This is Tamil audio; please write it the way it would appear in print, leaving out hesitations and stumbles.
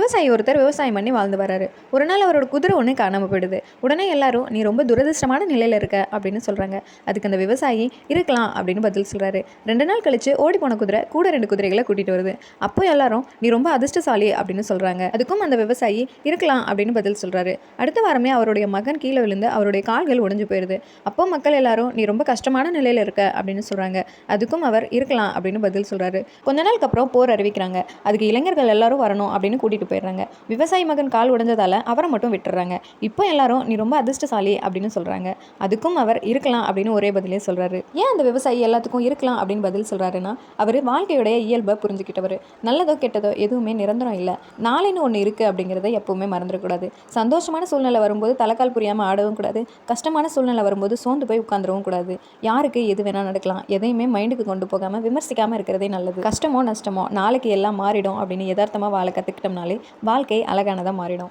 விவசாயி ஒருத்தர் விவசாயம் பண்ணி வாழ்ந்து வராரு. ஒரு நாள் அவரோட குதிரை ஒன்று காணாமல் போயிடுது. உடனே எல்லாரும் நீ ரொம்ப துரதிருஷ்டமான நிலையில் இருக்க அப்படின்னு சொல்கிறாங்க. அதுக்கு அந்த விவசாயி இருக்கலாம் அப்படின்னு பதில் சொல்கிறாரு. 2 நாள் கழிச்சு ஓடி போன குதிரை கூட 2 குதிரைகளை கூட்டிகிட்டு வருது. அப்போ எல்லாரும் நீ ரொம்ப அதிர்ஷ்டசாலி அப்படின்னு சொல்கிறாங்க. அதுக்கும் அந்த விவசாயி இருக்கலாம் அப்படின்னு பதில் சொல்கிறாரு. அடுத்த வாரமே அவருடைய மகன் கீழே விழுந்து அவருடைய கால்கள் உடைஞ்சு போயிடுது. அப்போ மக்கள் எல்லாரும் நீ ரொம்ப கஷ்டமான நிலையில் இருக்க அப்படின்னு சொல்கிறாங்க. அதுக்கும் அவர் இருக்கலாம் அப்படின்னு பதில் சொல்கிறாரு. கொஞ்ச நாளுக்கு அப்புறம் போர் அறிவிக்கிறாங்க. அதுக்கு இளைஞர்கள் எல்லாரும் வரணும் அப்படின்னு கூட்டிகிட்டு போயிடுறாங்க. விவசாயி மகன் கால் உடைஞ்சதால அவரை மட்டும் விட்டுறாங்க. இப்போ எல்லாரும் நீ ரொம்ப அதிர்ஷ்டசாலி அப்படின்னு சொல்கிறாங்க. அதுக்கும் அவர் இருக்கலாம் அப்படின்னு ஒரே பதிலே சொல்கிறாரு. ஏன் அந்த விவசாயி எல்லாத்துக்கும் இருக்கலாம் அப்படின்னு பதில் சொல்கிறாருன்னா, அவர் வாழ்க்கையுடைய இயல்பை புரிஞ்சுக்கிட்டவர். நல்லதோ கெட்டதோ எதுவுமே நிரந்தரம் இல்லை. நாளைன்னு ஒன்று இருக்குது அப்படிங்கிறத எப்பவுமே மறந்துடக்கூடாது. சந்தோஷமான சூழ்நிலை வரும்போது தலைக்கால் புரியாமல் ஆடவும் கூடாது. கஷ்டமான சூழ்நிலை வரும்போது சோர்ந்து போய் உட்காந்துடவும் கூடாது. யாருக்கு எது வேணால் நடக்கலாம். எதையுமே மைண்டுக்கு கொண்டு போகாமல் விமர்சிக்காமல் இருக்கிறதே நல்லது. கஷ்டமோ நஷ்டமோ நாளைக்கு எல்லாம் மாறிடும் அப்படின்னு யதார்த்தமாக வாழ கற்றுக்கிட்டோம்னாலே வாழ்க்கை அழகானதாக மாறிடும்.